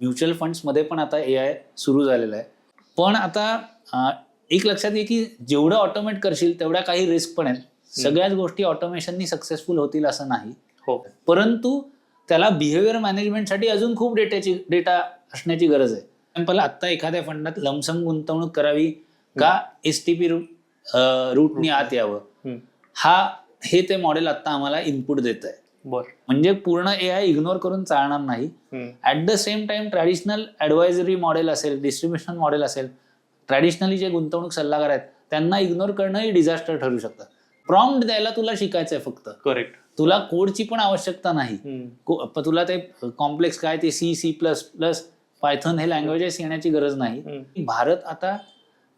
Mutual फंड्समध्ये पण आता AI सुरू झालेला आहे. पण आता एक लक्षात घे की जेवढं ऑटोमेट करशील तेवढ्या काही रिस्क पण आहेत. सगळ्याच गोष्टी ऑटोमेशननी सक्सेसफुल होतील असं नाही. परंतु त्याला बिहेवियर मॅनेजमेंटसाठी अजून खूप डेटा असण्याची गरज आहे. एक्झाम्पल आता एखाद्या फंडात लमसम गुंतवणूक करावी का STP रूटनी आत यावं, हे ते मॉडेल आता आम्हाला इनपुट देत आहे. म्हणजे पूर्ण AI इग्नोर करून चालणार नाही. At the same time traditional advisory model असेल, डिस्ट्रीब्युशन मॉडेल असेल, ट्रॅडिशनली जे गुंतवणूक सल्लागार आहेत त्यांना इग्नोर करणंही डिझास्टर ठरू शकतं. प्रॉम्प्ट द्यायला तुला शिकायचंय फक्त. करेक्ट. तुला कोडची पण आवश्यकता नाही. तुला ते कॉम्प्लेक्स काय ते C++, पायथन हे लँग्वेजेस येण्याची गरज नाही. भारत आता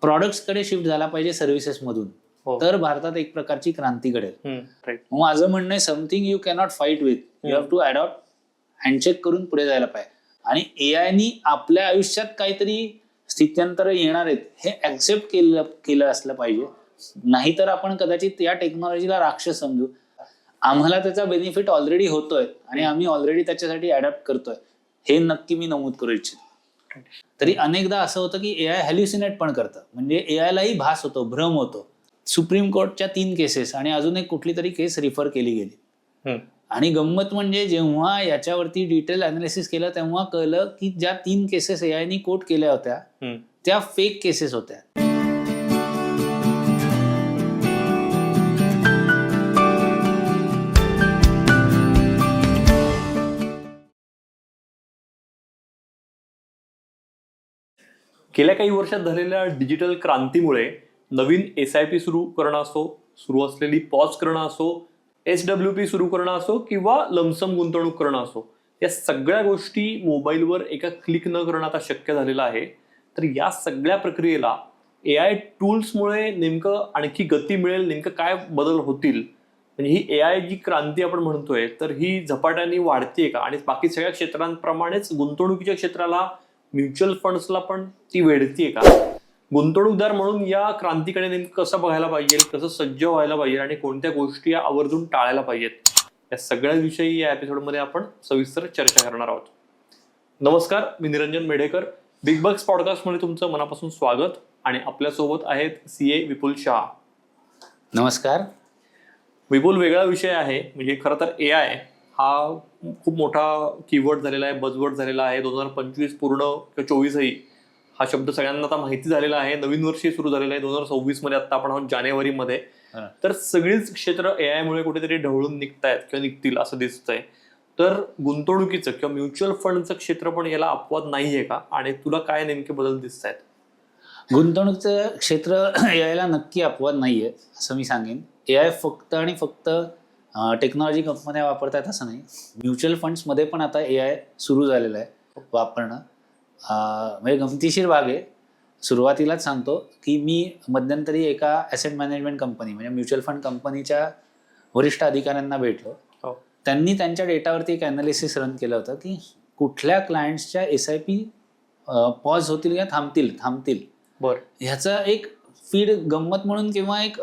प्रॉडक्ट्स कडे शिफ्ट झाला पाहिजे सर्व्हिसेस मधून, तर भारतात एक प्रकारची क्रांती घडेल. माझं म्हणणं आहे something you cannot fight with, you have to adopt, handshake करून पुढे जायला पाहिजे. आणि एआयनी आपल्या आयुष्यात काहीतरी स्थित्यंतर येणार आहेत हे ऍक्सेप्ट केलं असलं पाहिजे. नाहीतर आपण कदाचित या टेक्नॉलॉजीला राक्षस समजू. आम्हाला त्याचा बेनिफिट ऑलरेडी होतोय आणि आम्ही ऑलरेडी त्याच्यासाठी अडॅप्ट करतोय, हे नक्की मी नमूद करू इच्छितो. तरी अनेकदा असं होतं की AI हॅल्युसिनेट पण करतं, म्हणजे AIलाही भास होतो, भ्रम होतो. सुप्रीम कोर्टच्या 3 केसेस आणि अजून एक कुठली तरी केस रिफर केली गेली. आणि गंमत म्हणजे जेव्हा याच्यावरती डिटेल अनालिसिस केलं तेव्हा कळलं की ज्या 3 केसेस AIनी कोट केल्या होत्या त्या फेक केसेस होत्या. गेल्या काही वर्षात झालेल्या डिजिटल क्रांतीमुळे नवीन SIP सुरू करणं असो, सुरू असलेली पॉज करणं असो, SWP सुरू करणं असो किंवा लमसम गुंतवणूक करणं असो, या सगळ्या गोष्टी मोबाईलवर एका क्लिक न करणं आता शक्य झालेलं आहे. तर या सगळ्या प्रक्रियेला AI टूल्समुळे नेमकं आणखी गती मिळेल, नेमकं काय बदल होतील, म्हणजे ही AI जी क्रांती आपण म्हणतोय तर ही झपाट्याने वाढतीये का, आणि बाकी सगळ्या क्षेत्रांप्रमाणेच गुंतवणुकीच्या क्षेत्राला, म्युच्युअल फंड्सला पण ती वेढतीये का? गुंतवणूकदार म्हणून या क्रांतीकडे नेमकं कसं बघायला पाहिजे, कसं सज्ज व्हायला पाहिजे आणि कोणत्या गोष्टी आवर्जून टाळायला पाहिजेत, या सगळ्याविषयी या एपिसोडमध्ये आपण सविस्तर चर्चा करणार आहोत. नमस्कार, मी निरंजन मेढेकर. बिग बग्स पॉडकास्टमध्ये तुमचं मनापासून स्वागत. आणि आपल्यासोबत आहेत CA विपुल शाह. नमस्कार. विपुल, वेगळा विषय आहे, म्हणजे खरं तर AI हा खूप मोठा कीवर्ड झालेला आहे, बजवर्ड झालेला आहे. 2025 पूर्ण 24ही हा शब्द सगळ्यांना आता माहिती झालेला आहे. नवीन वर्षी सुरू झालेलं आहे 2026 मध्ये. आता आपण आहोत जानेवारीमध्ये. तर सगळीच क्षेत्र AI मुळे कुठेतरी ढवळून निघतायत किंवा निघतील असं दिसतंय. तर गुंतवणुकीचं किंवा म्युच्युअल फंडचं क्षेत्र पण याला अपवाद नाहीये का, आणि तुला काय नेमके बदल दिसत आहेत? गुंतवणुकीचं क्षेत्र यायला नक्की अपवाद नाहीये असं मी सांगेन. AI फक्त आणि फक्त टेक्नॉलॉजी कंपन्या वापरतात असं नाही. म्युच्युअल फंड्समध्ये पण आता AI सुरू झालेलं आहे वापरणं. म्हणजे गमतीशीर भाग आहे. सुरुवातीलाच सांगतो की मी मध्यंतरी एका ॲसेट मॅनेजमेंट कंपनी म्हणजे म्युच्युअल फंड कंपनीच्या वरिष्ठ अधिकाऱ्यांना भेटलो. त्यांनी त्यांच्या डेटावरती एक ॲनालिसिस रन केलं होतं की कुठल्या क्लायंट्सच्या SIP पॉज होतील या थांबतील. ह्याचा एक फीड गंमत म्हणून किंवा एक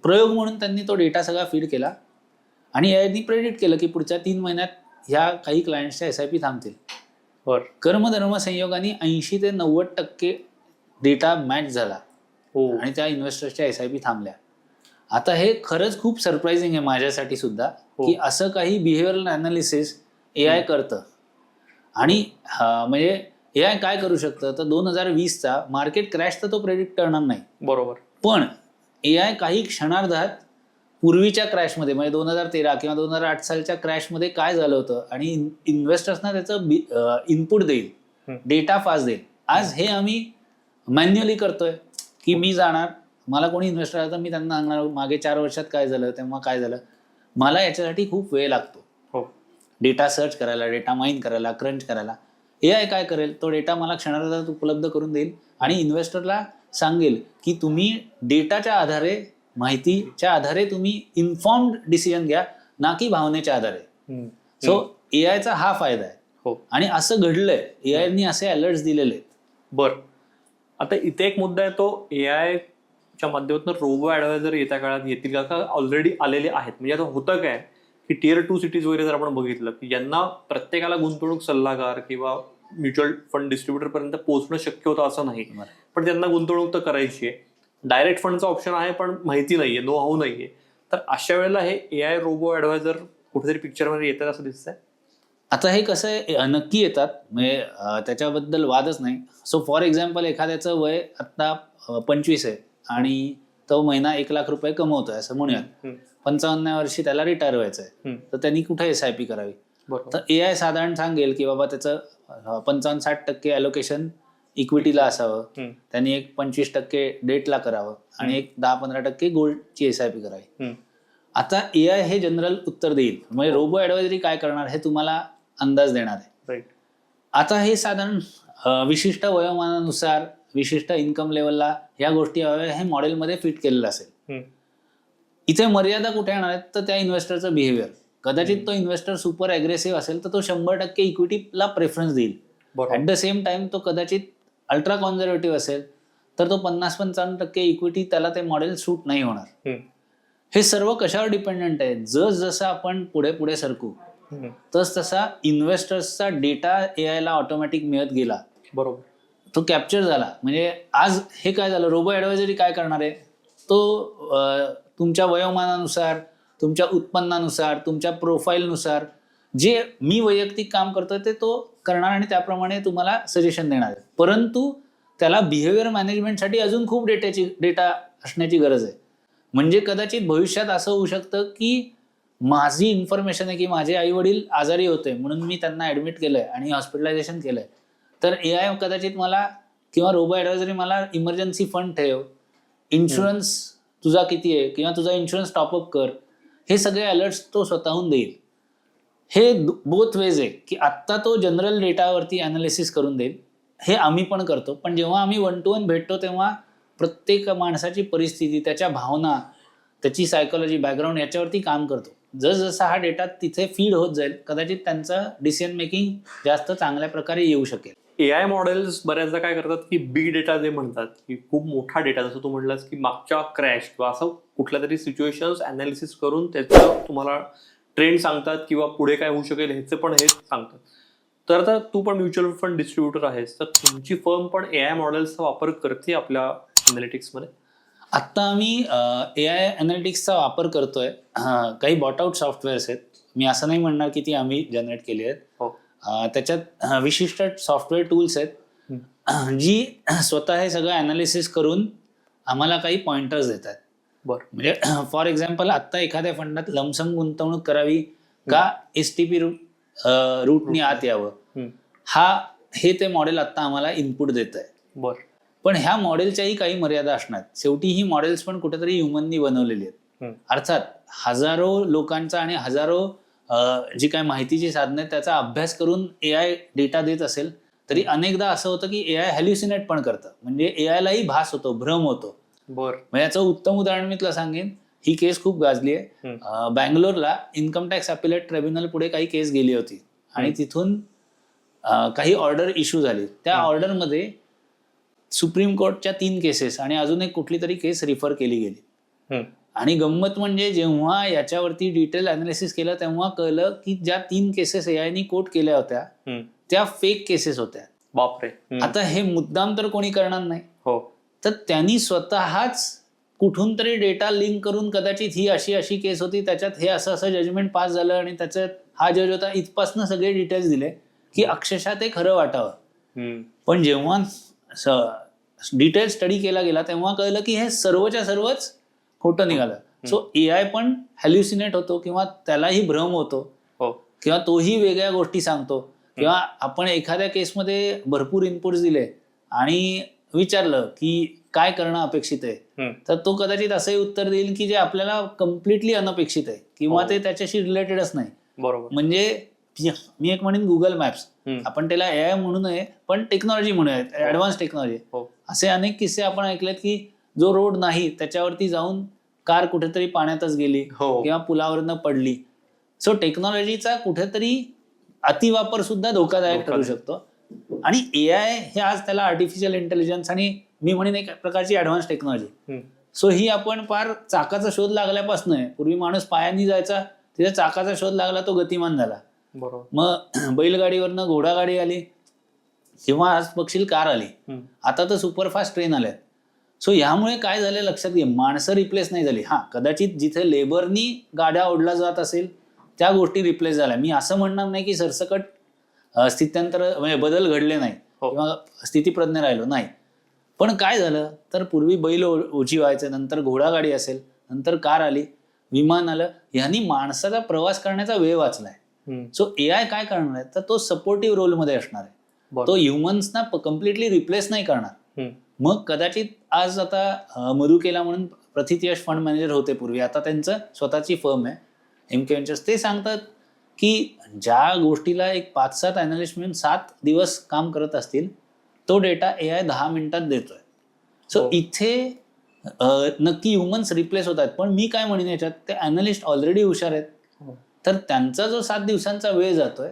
प्रयोग म्हणून त्यांनी तो डेटा सगळा फीड केला आणि यांनी प्रेडिक्ट केलं की पुढच्या 3 महिन्यात ह्या काही क्लायंट्सच्या SIP थांबतील. कर्मधर्म संयोगाने 80 ते 90% डेटा मॅच झाला आणि त्या इन्व्हेस्टर्सच्या SIP थांबल्या. आता हे खरंच खूप सरप्राइझिंग आहे माझ्यासाठी सुद्धा की असं काही बिहेवियरल अनालिसिस AI करतं. आणि म्हणजे AI काय करू शकतं, तर 2020चा मार्केट क्रॅश तर तो प्रेडिक्ट करणार नाही, बरोबर, पण AI काही क्षणार्धात पूर्वीच्या क्रॅशमध्ये म्हणजे 2013 किंवा 2008 सालच्या क्रॅशमध्ये काय झालं होतं आणि इन्व्हेस्टर्सना त्याचं इनपुट देईल, डेटा फास्ट देईल. आज हे आम्ही मॅन्युअली करतोय की मी जाणार, मला कोणी इन्व्हेस्टर आलं तर मी त्यांना सांगणार मागे 4 वर्षात काय झालं, तेव्हा काय झालं. मला याच्यासाठी खूप वेळ लागतो डेटा सर्च करायला, डेटा माइन करायला, क्रंच करायला. AI काय करेल, तो डेटा मला क्षणार्धात उपलब्ध करून देईल आणि इन्व्हेस्टरला सांगेल की तुम्ही डेटाच्या आधारे, माहितीच्या आधारे तुम्ही इन्फॉर्म्ड डिसिजन घ्या, ना की भावनेच्या आधारे. सो AIचा हा फायदा आहे. आणि असं घडलंय, AIनी असे अलर्ट्स दिलेले आहेत. बरं, आता इथे एक मुद्दा आहे, तो AIच्या माध्यमातून रोबो ॲडवायझर येत्या काळात येतील का, ऑलरेडी आलेले आहेत. म्हणजे आता होतं काय की टियर 2 सिटीज वगैरे जर आपण बघितलं की ज्यांना प्रत्येकाला गुंतवणूक सल्लागार किंवा म्युच्युअल फंड डिस्ट्रीब्युटर पर्यंत पोहोचणं शक्य होतं असं नाही, पण त्यांना गुंतवणूक तर करायची आहे, डायरेक्ट फंडचा ऑप्शन आहे पण माहिती नाहीये, नो हाऊ नाहीये, तर अशा वेळेला हे AI रोबो ऍडवायझर कुठेतरी पिक्चरमध्ये येतात असं दिसतंय. आता हे कसं आहे, नक्की येतात, म्हणजे त्याच्याबद्दल वादच नाही. सो फॉर एक्झाम्पल, एखाद्याचं वय आता 25 आहे आणि तो महिना 1 लाख रुपये कमवतोय असं म्हणूयात. 55व्या वर्षी त्याला रिटायर व्हायचं आहे, तर त्यांनी कुठे SIP करावी? तर AI साधारण सांगेल की बाबा त्याचं 55-60% ॲलोकेशन इक्विटीला असावं, त्यांनी एक 25% डेटला करावं आणि एक 10-15% गोल्डची SIP करावी. आता AI हे जनरल उत्तर देईल, म्हणजे रोबो ॲडवायझरी काय करणार हे तुम्हाला अंदाज देणार आहे. आता हे साधारण विशिष्ट वयोमानानुसार, विशिष्ट इन्कम लेवलला ह्या गोष्टी हे मॉडेलमध्ये फिट केलेलं असेल. इथे मर्यादा कुठे येणार आहेत? तर त्या इन्व्हेस्टरचं बिहेवियर. कदाचित तो इन्व्हेस्टर सुपर अग्रेसिव्ह असेल तर तो 100% इक्विटीला प्रेफरन्स देईल. ऍट द सेम टाइम तो कदाचित अल्ट्रा कॉन्झर्वेटिव्ह असेल तर तो 50-55% इक्विटी, त्याला ते मॉडेल सूट नाही होणार. हे सर्व कशावर डिपेंडंट आहे? जसं आपण पुढे पुढे सरकू तसा इन्व्हेस्टर्सचा डेटा AI ला ऑटोमॅटिक मिळत गेला, बरोबर, तो कॅप्चर झाला. म्हणजे आज हे काय झालं, रोबो ॲडवायझरी काय करणार आहे? तो तुमच्या वयोमानानुसार, तुमच्या उत्पन्नानुसार, तुमच्या प्रोफाईलनुसार जे मी वैयक्तिक काम करतोय ते तो करणार आणि त्याप्रमाणे तुम्हाला सजेशन देणार आहे. परंतु त्याला बिहेवियर मॅनेजमेंटसाठी अजून खूप डेटा असण्याची गरज आहे. म्हणजे कदाचित भविष्यात असं होऊ शकतं की माझी इन्फॉर्मेशन आहे की माझे आई वडील आजारी होते म्हणून मी त्यांना ऍडमिट केलंय आणि हॉस्पिटलायझेशन केलंय, तर AI कदाचित मला किंवा रोबो ॲडवायझरी मला इमर्जन्सी फंड ठेव, इन्शुरन्स तुझा किती आहे किंवा तुझा इन्शुरन्स टॉपअप कर, हे सगळे अलर्ट्स तो स्वतःहून देईल. हे बोथ वेज आहे की आत्ता तो जनरल डेटावरती अनालिसिस करून देईल, हे आम्ही पण करतो. पण जेव्हा आम्ही 1 to 1 भेटतो तेव्हा प्रत्येक माणसाची परिस्थिती, त्याच्या भावना, त्याची सायकोलॉजी, बॅकग्राऊंड याच्यावरती काम करतो. जसजसा हा डेटा तिथे फीड होत जाईल कदाचित त्यांचं डिसिजन मेकिंग जास्त चांगल्या प्रकारे येऊ शकेल. AI मॉडेल्स बऱ्याचदा काय करतात की बिग डेटा जे म्हणतात की खूप मोठा डेटा, जसं तू म्हटलंस की मागच्या क्रॅश किंवा असं कुठल्या तरी सिच्युएशन्स अनालिसिस करून त्याचं तुम्हाला ट्रेंड सांगतात किंवा पुढे काय होऊ शकेल ह्याचे पण हे सांगतात. तर आता तू पण म्युच्युअल फंड डिस्ट्रीब्युटर आहेस, तर तुमची फर्म पण AI मॉडेल्सचा वापर करते आपल्या अनालिटिक्समध्ये? आत्ता आम्ही AI अनालिटिक्सचा वापर करतोय. काही बॉट आउट सॉफ्टवेअर्स आहेत, मी असं नाही म्हणणार की ती आम्ही जनरेट केली आहेत. त्याच्यात विशिष्ट सॉफ्टवेअर टूल्स आहेत जी स्वतः हे सगळं अनालिसिस करून आम्हाला काही पॉइंटर्स देतात. म्हणजे फॉर एक्झाम्पल, आत्ता एखाद्या फंडात लमसम गुंतवणूक करावी का STP रूटनी आत यावं, हे ते मॉडेल आत्ता आम्हाला इनपुट देत आहे. पण ह्या मॉडेलच्याही काही मर्यादा असणार. शेवटी ही मॉडेल्स पण कुठेतरी ह्युमननी बनवलेली आहेत. अर्थात हजारो लोकांचा आणि हजारो जी काय माहितीची साधनं आहेत त्याचा अभ्यास करून AI डेटा देत असेल तरी अनेकदा असं होतं की AI हॅल्युसिनेट पण करतं, म्हणजे AI लाही भास होतो, भ्रम होतो. म्हणजे याचं उत्तम उदाहरण मी तुला सांगेन. ही केस खूप गाजली आहे. बँगलोरला इन्कम टॅक्स अपिलेट ट्रिब्युनल पुढे काही केस गेली होती आणि तिथून काही ऑर्डर इश्यू झाली. त्या ऑर्डरमध्ये सुप्रीम कोर्टच्या 3 केसेस आणि अजून एक कुठली तरी केस रिफर केली गेली. आणि गंमत म्हणजे जेव्हा याच्यावरती डिटेल अनालिसिस केलं तेव्हा कळलं की ज्या 3 केसेस AIनी कोट केल्या होत्या त्या फेक केसेस होत्या. बापरे. आता हे मुद्दाम तर कोणी करणार नाही, तर त्यांनी स्वतःच कुठून तरी डेटा लिंक करून कदाचित ही अशी केस होती, त्याच्यात हे असं जजमेंट पास झालं आणि त्याच्यात हा जज होता, इथपासून सगळे डिटेल्स दिले की अक्षरशः ते खरं वाटावं. पण जेव्हा डिटेल स्टडी केला गेला तेव्हा कळलं की हे सर्वच्या सर्वच खोटं निघालं. सो AI पण हॅल्युसिनेट होतो किंवा त्यालाही भ्रम होतो किंवा तोही वेगळ्या गोष्टी सांगतो. किंवा आपण एखाद्या केसमध्ये भरपूर इनपुट्स दिले आणि विचारलं की काय करणं अपेक्षित आहे, तर तो कदाचित असंही उत्तर देईल की जे आपल्याला कम्प्लिटली अनपेक्षित आहे किंवा ते त्याच्याशी रिलेटेडच नाही. म्हणजे मी एक म्हणेन गुगल मॅप्स, आपण त्याला AI म्हणू नये पण टेक्नॉलॉजी म्हणूया, ऍडव्हान्स टेक्नॉलॉजी. असे अनेक किस्से आपण ऐकलेत की जो रोड नाही त्याच्यावरती जाऊन कार कुठेतरी पाण्यातच गेली किंवा पुलावरनं पडली. सो टेक्नॉलॉजीचा कुठेतरी अतिवापर सुद्धा धोकादायक ठरू शकतो. आणि AI हे आज त्याला आर्टिफिशियल इंटेलिजन्स आणि मी म्हणेन एक प्रकारची ऍडव्हान्स टेक्नॉलॉजी. सो ही आपण फार चाकाचा शोध लागल्यापासून आहे. पूर्वी माणूस पायांनी जायचा, तिथे चाकाचा शोध लागला, तो गतिमान झाला. बरोबर. मग बैलगाडीवरनं घोडागाडी आली किंवा आज बघशील कार आली, आता तर सुपरफास्ट ट्रेन आल्यात. सो ह्यामुळे काय झालं लक्षात घे, माणसं रिप्लेस नाही झाली. कदाचित जिथे लेबरनी गाड्या ओढला जात असेल त्या गोष्टी रिप्लेस झाल्या. मी असं म्हणणार नाही की सरसकट स्थित्यंतर म्हणजे बदल घडले नाही किंवा स्थितीप्रज्ञ राहिलो नाही. पण काय झालं तर पूर्वी बैल ओझी व्हायचे, नंतर घोडागाडी असेल, नंतर कार आली, विमान आलं. ह्यांनी माणसाचा प्रवास करण्याचा वेळ वाचलाय. सो एआय काय करणार आहे तर तो सपोर्टिव्ह रोलमध्ये असणार आहे. तो ह्युमन्सना कम्प्लिटली रिप्लेस नाही करणार. मग कदाचित आज आता मधु केला म्हणून प्रथित यश फंड मॅनेजर होते पूर्वी, आता त्यांचं स्वतःची फर्म आहे एमके व्हेंचर्स. ते सांगतात की ज्या गोष्टीला एक 5-7 अॅनालिस्ट मिळून 7 दिवस काम करत असतील, तो डेटा एआय 10 मिनिटात देतोय. सो इथे नक्की ह्युमन्स रिप्लेस होत आहेत. पण मी काय म्हणेन याच्यात, ते अॅनालिस्ट ऑलरेडी हुशार आहेत, तर त्यांचा जो 7 दिवसांचा वेळ जातोय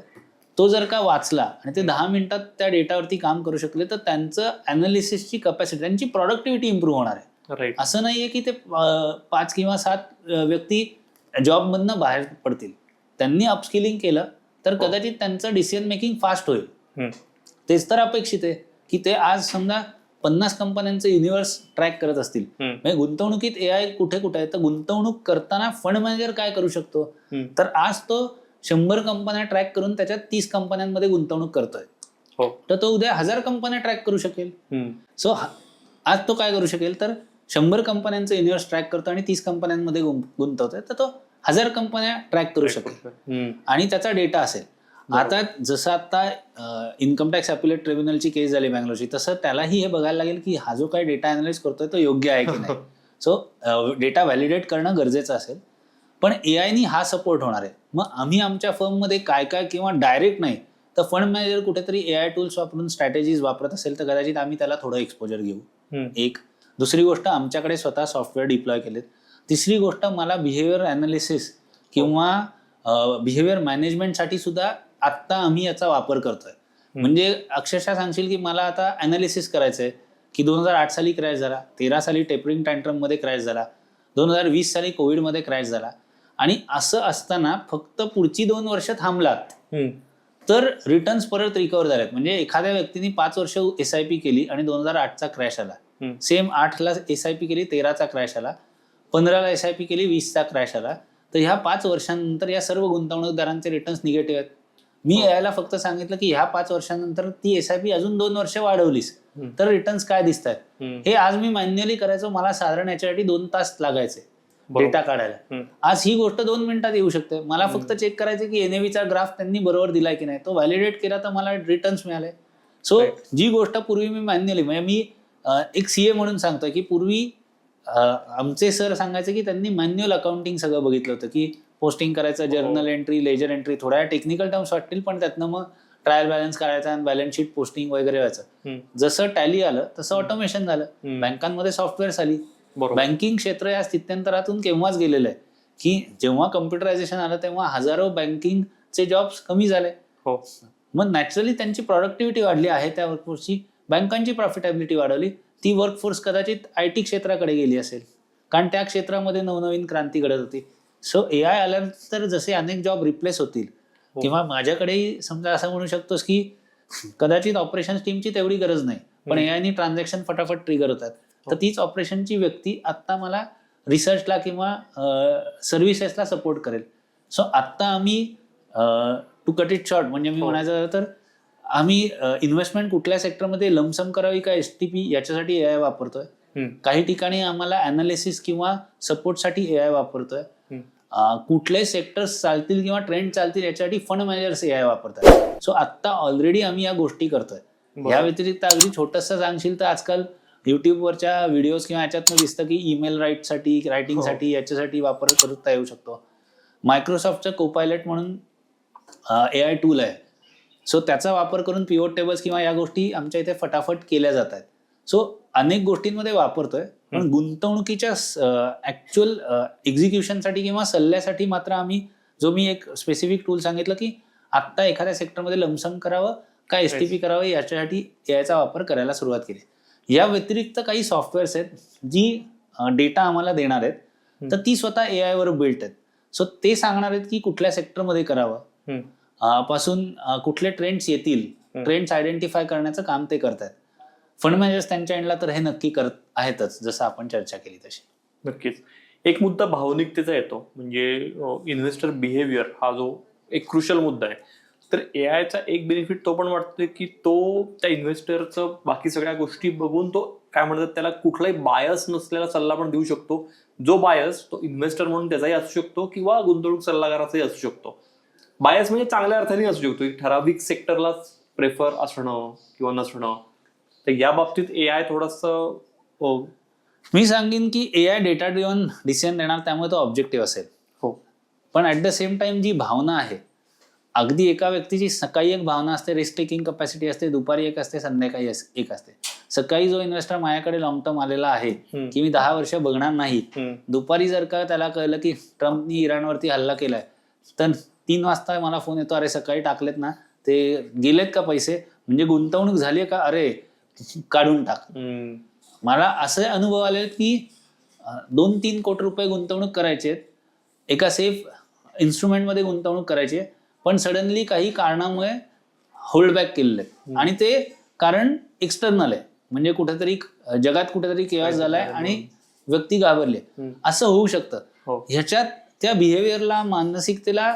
तो जर का वाचला आणि ते 10 मिनिटात त्या डेटावरती काम करू शकले, तर त्यांचं अॅनालिसिसची कपॅसिटी, त्यांची प्रोडक्टिव्हिटी इम्प्रूव्ह होणार आहे. असं नाहीये की ते 5 किंवा 7 व्यक्ती जॉबमधनं बाहेर पडतील. त्यांनी अपस्किलिंग केलं तर कदाचित त्यांचं डिसिजन मेकिंग फास्ट होईल. तेच तर अपेक्षित आहे की ते आज समजा 50 कंपन्यांचं युनिव्हर्स ट्रॅक करत असतील. म्हणजे गुंतवणुकीत एआय कुठे कुठे आहे, तर गुंतवणूक करताना फंड मॅनेजर काय करू शकतो, तर आज तो 100 कंपन्या ट्रॅक करून त्याच्यात 30 कंपन्यांमध्ये गुंतवणूक करतोय, तर तो उद्या 1000 कंपन्या ट्रॅक करू शकेल. सो आज तो काय करू शकेल, तर 100 कंपन्यांचं युनिव्हर्स ट्रॅक करतो आणि 30 कंपन्यांमध्ये गुंतवतोय, तर तो 1000 कंपन्या ट्रॅक करू शकेल आणि त्याचा डेटा असेल. आता जसं आता इन्कम टॅक्स अपीलेट ट्रिब्युनलची केस झाली बँगलोरची, तसं त्यालाही हे बघायला लागेल की हा जो काही डेटा अनालाइज करतोय तो योग्य आहे की नाही. सो डेटा व्हॅलिडेट करणं गरजेचं असेल. पण एआयनी हा सपोर्ट होणार आहे. मग आम्ही आमच्या फर्ममध्ये काय काय किंवा डायरेक्ट नाही तर फंड मॅनेजर कुठेतरी एआय टूल्स वापरून स्ट्रॅटेजीज वापरत असेल तर कदाचित आम्ही त्याला थोडं एक्सपोजर घेऊ. एक दुसरी गोष्ट, आमच्याकडे स्वतः सॉफ्टवेअर डिप्लॉय केलेत. तिसरी गोष्ट, मला बिहेवियर अनालिसिस किंवा बिहेवियर मॅनेजमेंटसाठी सुद्धा आत्ता आम्ही याचा वापर करतोय. म्हणजे अक्षरशः सांगशील की मला आता अनालिसिस करायचंय की 2008 साली क्रॅश झाला, 13 साली टेपरिंग टँट्रम मध्ये क्रॅश झाला, 2020 साली कोविडमध्ये क्रॅश झाला, आणि असं असताना फक्त पुढची 2 वर्ष थांबलात तर रिटर्न्स परत रिकव्हर झालेत. म्हणजे एखाद्या व्यक्तीने 5 वर्ष एसआयपी केली आणि 2008चा क्रॅश आला, सेम 8ला एसआयपी केली, 13चा क्रॅश आला, 15ला एसआयपी केली, 20चा क्रॅश आला, तर ह्या 5 वर्षांनंतर या सर्व गुंतवणूकदारांचे रिटर्न्स निगेटिव्ह आहेत. मी यायला फक्त सांगितलं की ह्या 5 वर्षांनंतर ती एसआयपी अजून 2 वर्ष वाढवलीस तर रिटर्न्स काय दिसत आहेत. हे आज मी मॅन्युअली करायचो, मला साधारण याच्यासाठी 2 तास लागायचे डेटा काढायला. आज ही गोष्ट 2 मिनिटात येऊ शकते. मला फक्त चेक करायचे की एनएव्हीचा ग्राफ त्यांनी बरोबर दिलाय की नाही, तो व्हॅलिडेट केला तर मला रिटर्न्स मिळाले. सो जी गोष्ट पूर्वी मी मॅन्युअली, म्हणजे मी एक सीए म्हणून सांगतोय की पूर्वी आमचे सर सांगायचे की त्यांनी मॅन्युअल अकाउंटिंग सगळं बघितलं होतं, की पोस्टिंग करायचं, जर्नल एंट्री, लेजर एंट्री, थोड्या टेक्निकल टर्म्स वाटतील पण त्यातनं मग ट्रायल बॅलन्स करायचा आणि बॅलन्स शीट पोस्टिंग वगैरे व्हायचं. जसं टॅली आलं तसं ऑटोमेशन झालं, बँकांमध्ये सॉफ्टवेअर आली. बँकिंग क्षेत्र या स्थित्यंतरातून केव्हाच गेलेलं आहे की जेव्हा कम्प्युटरायझेशन आलं तेव्हा हजारो बँकिंगचे जॉब्स कमी झाले. मग नॅचरली त्यांची प्रोडक्टिव्हिटी वाढली आहे, त्या वर्कफोर्सची, बँकांची प्रॉफिटेबिलिटी वाढवली. ती वर्कफोर्स कदाचित आयटी क्षेत्राकडे गेली असेल कारण त्या क्षेत्रामध्ये नवनवीन क्रांती घडत होती. सो एआय आल्यानंतर जसे अनेक जॉब रिप्लेस होतील किंवा माझ्याकडेही समजा असं म्हणू शकतोस की कदाचित ऑपरेशन्स टीमची तेवढी गरज नाही, पण एआयनी ट्रान्झॅक्शन फटाफट ट्रिगर होतात, तर तीच ऑपरेशनची व्यक्ती आत्ता मला रिसर्चला किंवा सर्व्हिसेसला सपोर्ट करेल. सो आत्ता आम्ही टू कट इट शॉर्ट म्हणजे मी म्हणायचं तर आम्ही इन्व्हेस्टमेंट कुठल्या सेक्टरमध्ये लमसम करावी का एसटीपी याच्यासाठी एआय वापरतोय. काही ठिकाणी आम्हाला अनालिसिस किंवा सपोर्टसाठी एआय वापरतोय. कुठले सेक्टर्स चालतील किंवा ट्रेंड चालतील याच्यासाठी फंड मॅनेजर्स एआय वापरतात. सो आत्ता ऑलरेडी आम्ही या गोष्टी करतोय. या व्यतिरिक्त अगदी छोटंसं सांगशील तर आजकाल युट्यूबवरच्या व्हिडिओज किंवा याच्यातनं दिसतं की ईमेल रायटिंगसाठी याच्यासाठी वापर करता येऊ शकतो. मायक्रोसॉफ्टचं कोपायलट म्हणून एआय टूल आहे. सो त्याचा वापर करून पिव्होट टेबल्स किंवा या गोष्टी आमच्या इथे फटाफट केल्या जात आहेत. सो अनेक गोष्टींमध्ये वापरतोय, पण गुंतवणुकीच्या ऍक्च्युअल एक्झिक्युशनसाठी किंवा सल्ल्यासाठी मात्र आम्ही जो मी एक स्पेसिफिक टूल सांगितलं की आत्ता एखाद्या सेक्टरमध्ये लमसम करावं का एसटीपी करावं याच्यासाठी एआयचा वापर करायला सुरुवात केली. या व्यतिरिक्त काही सॉफ्टवेअर्स आहेत जी डेटा आम्हाला देणार आहेत, तर ती स्वतः एआय वर बिल्ट आहेत. सो ते सांगणार आहेत की कुठल्या सेक्टरमध्ये करावं, पासून कुठले ट्रेंड्स येतील, ट्रेंड्स आयडेंटिफाय करण्याचं काम ते करतात. फंड मॅनेजर्स त्यांच्या एंडला तर हे नक्की करत आहेतच, जसं आपण चर्चा केली तशी. नक्कीच. एक मुद्दा भावनिकतेचा येतो, म्हणजे इन्व्हेस्टर बिहेवियर हा जो एक क्रुशल मुद्दा आहे. तर एआयचा एक बेनिफिट तो पण वाटतोय की तो त्या इन्व्हेस्टरचं बाकी सगळ्या गोष्टी बघून तो काय म्हणतात त्याला कुठलाही बायस नसलेला सल्ला पण देऊ शकतो. जो बायस तो इन्व्हेस्टर म्हणून त्याचाही असू शकतो किंवा गुंतवणूक सल्लागाराचाही असू शकतो. बायस म्हणजे चांगल्या अर्थाने असू शकतो, एक ठराविक सेक्टरलाच प्रेफर असणं किंवा नसणं. तर या बाबतीत एआय थोडंसं मी सांगेन की एआय डेटा ड्रिव्हन डिसिजन देणार, त्यामुळे तो ऑब्जेक्टिव्ह असेल. हो. पण ऍट द सेम टाइम जी भावना आहे, अगदी एका व्यक्तीची सकाळी एक भावना असते, रिस्क टेकिंग कॅपॅसिटी असते, दुपारी एक असते, संध्याकाळी एक असते. सकाळी जो इन्व्हेस्टर माझ्याकडे लॉंग टर्म आलेला आहे की मी 10 वर्ष बघणार नाही, दुपारी जर का त्याला कळलं की ट्रम्पनी इराणवरती हल्ला केलाय, तर 3 वाजता मला फोन येतो, अरे सकाळी टाकलेत ना, ते गेलेत का पैसे, म्हणजे गुंतवणूक झाली का, अरे काढून टाक. मला असे अनुभव आले की 2-3 कोटी रुपये गुंतवणूक करायचे, एका सेफ इन्स्ट्रुमेंटमध्ये गुंतवणूक करायची, पण सडनली काही कारणामुळे होल्डबॅक केलेले, आणि ते कारण एक्सटर्नल आहे, म्हणजे कुठेतरी जगात कुठेतरी केओस झालाय आणि व्यक्ती घाबरले, असं होऊ शकतं. ह्याच्यात त्या बिहेवियरला, मानसिकतेला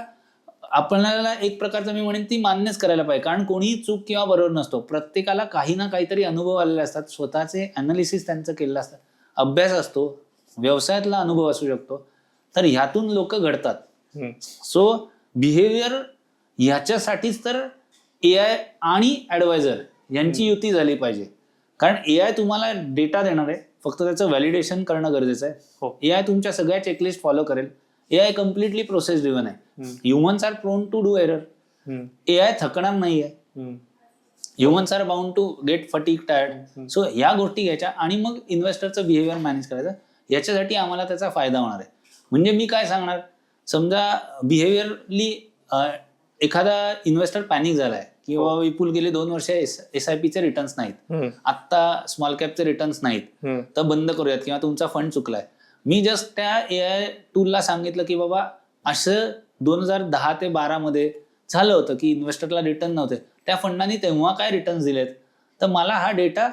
आपल्याला एक प्रकारचं मी म्हणेन ती मान्यच करायला पाहिजे, कारण कोणीही चूक किंवा बरोबर नसतो. प्रत्येकाला काही ना काहीतरी अनुभव आलेले असतात, स्वतःचे अनालिसिस त्यांचं केलेलं असतं, अभ्यास असतो, व्यवसायातला अनुभव असू शकतो, तर ह्यातून लोक घडतात. सो बिहेवियर ह्याच्यासाठीच तर एआय आणि ऍडवायझर यांची युती झाली पाहिजे, कारण एआय तुम्हाला डेटा देणार आहे, फक्त त्याचं व्हॅलिडेशन करणं गरजेचं आहे. एआय तुमच्या सगळ्या चेकलिस्ट फॉलो करेल. एआय कम्प्लिटली प्रोसेस ड्रिव्हन आहे. Humans are prone to do error. AI थकणार नाहीये. Humans are bound to get fatigue, tired. So ह्या गोष्टी घ्यायच्या आणि मग इन्व्हेस्टरचं बिहेवियर मॅनेज करायचं. याच्यासाठी आम्हाला त्याचा फायदा होणार आहे. म्हणजे मी काय सांगणार, समजा बिहेवियरली एखादा इन्व्हेस्टर पॅनिक झालाय किंवा विपुल गेले 2 वर्ष एसआयपीचे रिटर्न्स नाहीत, आता स्मॉल कॅपचे रिटर्न्स नाहीत, तर बंद करूयात किंवा तुमचा फंड चुकलाय. मी जस्ट त्या एआय टूलला सांगितलं की बाबा असं 2010 ते 12 मध्ये झालं होतं की इन्व्हेस्टरला रिटर्न नव्हते, त्या फंडाने तेव्हा काय रिटर्न्स दिलेत, तर मला हा data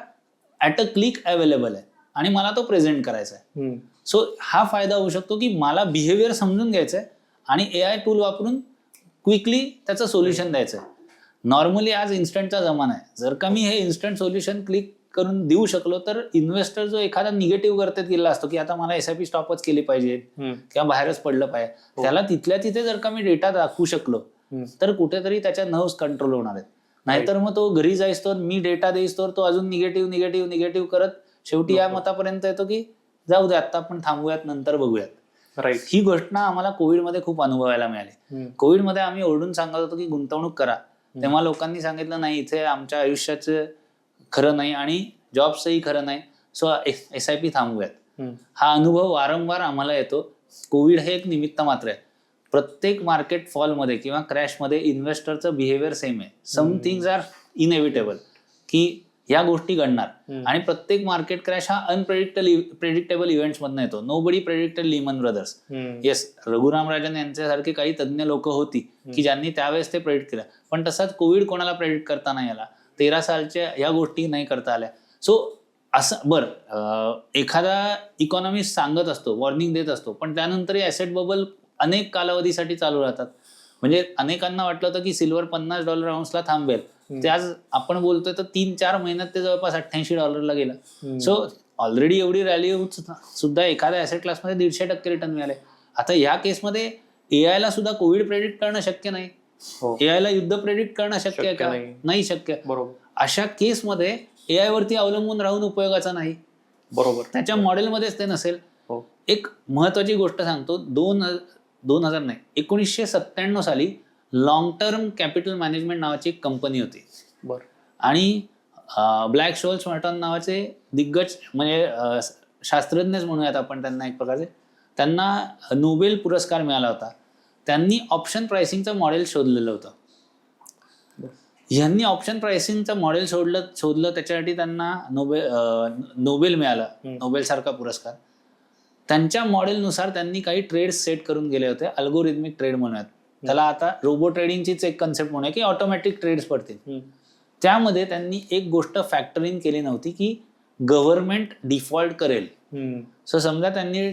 at a click available आहे आणि मला तो प्रेझेंट करायचा आहे. सो हा फायदा होऊ शकतो की मला बिहेवियर समजून घ्यायचं आहे आणि एआय टूल वापरून क्विकली त्याचं सोल्युशन द्यायचं आहे. नॉर्मली आज इन्स्टंटचा जमाना आहे. जर का मी हे इन्स्टंट सोल्युशन क्लिक करून देऊ शकलो, तर इन्व्हेस्टर जो एखादा निगेटिव्ह करत गेला असतो की आता मला एसआयपी स्टॉपच केली पाहिजे किंवा बाहेरच पडलं पाहिजे, त्याला तिथल्या तिथे जर का मी डेटा दाखवू शकलो तर कुठेतरी त्याच्या नर्व्स कंट्रोल होणार आहेत. नाहीतर मग तो घरी जाईस्तोवर, मी डेटा देईस्तोवर तो अजून निगेटिव्ह करत शेवटी या मतापर्यंत येतो की जाऊ दे, आता आपण थांबूयात, नंतर बघूयात. राईट. ही गोष्ट आम्हाला कोविडमध्ये खूप अनुभवायला मिळाली. कोविडमध्ये आम्ही ओरडून सांगत होतो की गुंतवणूक करा, तेव्हा लोकांनी सांगितलं नाही, इथे आमच्या आयुष्याचं खरं नाही आणि जॉब्सही खरं नाही, सो एसआयपी थांबूयात. हा अनुभव वारंवार आम्हाला येतो. कोविड हे एक निमित्त मात्र आहे. प्रत्येक मार्केट फॉलमध्ये किंवा क्रॅशमध्ये इन्व्हेस्टरचं बिहेवियर सेम आहे. सम थिंग्स आर इनएव्हिटेबल, की या गोष्टी घडणार, आणि प्रत्येक मार्केट क्रॅश हा प्रेडिक्टेबल इव्हेंट्स मधून येतो. Nobody predicted Lehman Brothers. Yes, Raghuram Rajan यांच्यासारखे काही तज्ञ लोक होती की ज्यांनी त्यावेळेस ते प्रेडिक्ट केलं, पण तसाच कोविड कोणाला प्रेडिक्ट करता नाही आला. 13 सालच्या या गोष्टी नाही करता आल्या. सो असं बरं, एखादा इकॉनॉमिस्ट सांगत असतो, वॉर्निंग देत असतो, पण त्यानंतरही ऍसेट बबल अनेक कालावधीसाठी चालू राहतात. म्हणजे अनेकांना वाटलं होतं की सिल्वर $50 औन्सला थांबेल, ते आज आपण बोलतोय तर 3-4 महिन्यात ते जवळपास $88 गेलं. सो ऑलरेडी एवढी रॅली सुद्धा एखाद्या ऍसेट क्लासमध्ये 150% रिटर्न मिळाले. आता या केसमध्ये एआयला सुद्धा कोविड प्रेडिक्ट करणं शक्य नाही. एआयला युद्ध प्रेडिक्ट करणं शक्य आहे का? नाही शक्य. बरोबर. अशा केसमध्ये एआय वरती अवलंबून राहून उपयोगाचा नाही. बरोबर. त्याच्या मॉडेलमध्येच ते नसेल. एक महत्वाची गोष्ट सांगतो, 1997 साली लॉंग टर्म कॅपिटल मॅनेजमेंट नावाची एक कंपनी होती. बरं. आणि ब्लॅक शोल्स मर्टन नावाचे दिग्गज, म्हणजे शास्त्रज्ञच म्हणूयात आपण त्यांना एक प्रकारचे, त्यांना नोबेल पुरस्कार मिळाला होता. त्यांनी ऑप्शन प्राइसिंगचं मॉडेल शोधलेलं होतं. यांनी ऑप्शन प्राइसिंगचं मॉडेल शोधलं, त्याच्यासाठी त्यांना नोबेल मिळाला, नोबेल सारखा पुरस्कार. त्यांच्या मॉडेलनुसार त्यांनी काही ट्रेड सेट करून गेले होते, अल्गोरिथमिक ट्रेड म्हणूयात त्याला. आता रोबो ट्रेडिंगचीच एक कन्सेप्ट म्हणूया की ऑटोमॅटिक ट्रेड्स पडतील. त्यामध्ये त्यांनी एक गोष्ट फॅक्टर इन केली नव्हती की गव्हर्नमेंट डिफॉल्ट करेल. सो समजा त्यांनी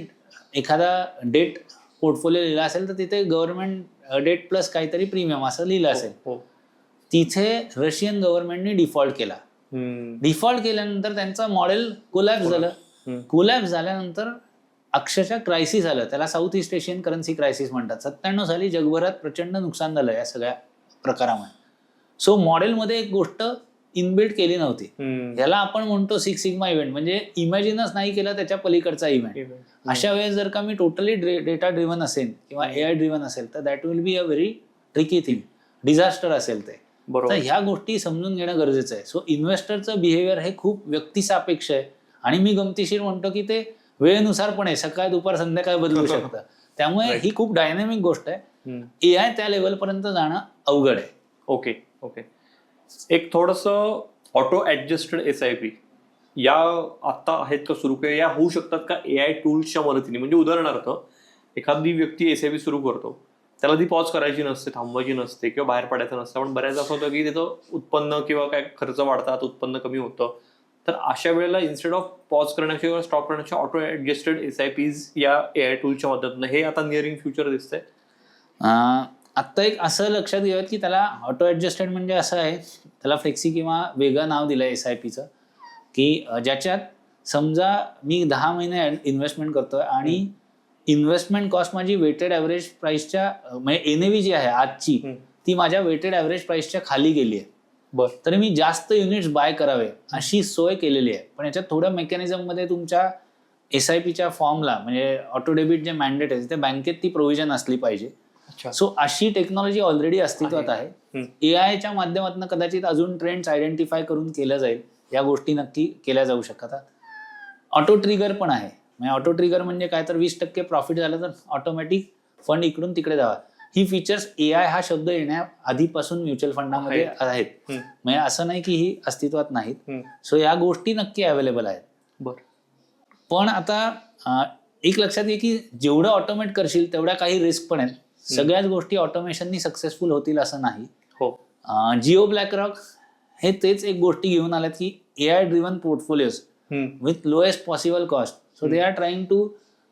एखादा डेट पोर्टफोलिओ लिहिला असेल तर तिथे गव्हर्नमेंट डेट प्लस काहीतरी प्रीमियम असं लिहिलं असेल. तिथे रशियन गव्हर्नमेंटने डिफॉल्ट केला. डिफॉल्ट केल्यानंतर त्यांचं मॉडेल कोलॅप्स झालं. कोलॅप्स झाल्यानंतर अक्षरशः क्रायसिस आलं, त्याला south east Asian currency crisis म्हणतात. 97 साली जगभरात प्रचंड नुकसान झालं या सगळ्या प्रकारामुळे. सो मॉडेलमध्ये एक गोष्ट इनबिल्ट केली नव्हती. याला आपण म्हणतो सिक्स सिग्मा इव्हेंट, म्हणजे इमॅजिनच नाही केलं त्याच्या पलीकडचा इव्हेंट. अशा वेळेस जर का मी टोटली डेटा ड्रिव्हन असेल किंवा एआय ड्रिव्हन असेल तर that will be a very tricky thing, disaster असेल ते. तर ह्या गोष्टी समजून घेणं गरजेचं आहे. सो इन्व्हेस्टरचं बिहेवियर हे खूप व्यक्तिसापेक्ष आहे आणि मी गमतीशीर म्हणतो की ते वेळेनुसार पण आहे, सकाळ दुपार संध्याकाळ बदलू शकतं. त्यामुळे ही खूप डायनॅमिक गोष्ट आहे. एआय त्या लेवलपर्यंत जाणं अवघड आहे. ओके. एक थोडंसं ऑटो ऍडजस्टेड SIP या आता आहेत का सुरू, किंवा या होऊ शकतात का एआय टूल्सच्या मदतीने? म्हणजे उदाहरणार्थ एखादी व्यक्ती SIP सुरू करतो, त्याला ती पॉज करायची नसते, थांबवायची नसते किंवा बाहेर पडायचं नसतं. पण बऱ्याच असं होतं की त्याचं उत्पन्न किंवा काय खर्च वाढतात, उत्पन्न कमी होतं. तर अशा वेळेला इन्स्टेड ऑफ पॉज करण्याचे किंवा स्टॉप करण्याचे ऑटो ऍडजस्टेड SIPs या एआय टूलच्या मदतीनं हे आता निअरिंग फ्युचर दिसतंय. आत्ता एक असं लक्षात घेऊयात की त्याला ऑटो ऍडजस्टेड म्हणजे असं आहे, त्याला फ्लेक्सी किंवा वेगळं नाव दिलं SIPचं, की ज्याच्यात समजा मी 10 महिने इन्व्हेस्टमेंट करतोय आणि इन्व्हेस्टमेंट कॉस्ट माझी वेटेड ॲव्हरेज प्राइसच्या म्हणजे NAV जी आहे आजची ती माझ्या वेटेड ॲव्हरेज प्राइसच्या खाली गेली आहे. तर मी जास्त युनिट्स बाय करावे अशी सोय केलेली आहे. पण याच्यात थोड्या मेकॅनिझममध्ये तुमच्या SIPच्या फॉर्मला म्हणजे ऑटो डेबिट जे मॅन्डेट आहे ते बँकेत ती प्रोव्हिजन असली पाहिजे. सो अशी टेक्नॉलॉजी ऑलरेडी अस्तित्वात आहे. एआयच्या माध्यमातून कदाचित अजून ट्रेंड्स आयडेंटिफाय करून केलं जाईल. या गोष्टी नक्की केल्या जाऊ शकतात. ऑटो ट्रिगर पण आहे. म्हणजे ऑटो ट्रिगर म्हणजे काय, तर 20% प्रॉफिट झालं तर ऑटोमॅटिक फंड इकडून तिकडे जावा. ही फीचर्स एआय हा शब्द येण्या आधीपासून म्युच्युअल फंडामध्ये आहेत. म्हणजे असं नाही की ही अस्तित्वात नाहीत. सो या गोष्टी नक्की अवेलेबल आहेत. पण आता एक लक्षात घे की जेवढं ऑटोमेट करशील तेवढ्या काही रिस्क पण आहेत. सगळ्याच गोष्टी ऑटोमेशननी सक्सेसफुल होतील असं नाही. जिओ ब्लॅकरॉक हे तेच एक गोष्टी घेऊन आल्यात की AI driven portfolios with lowest possible cost. So they are trying to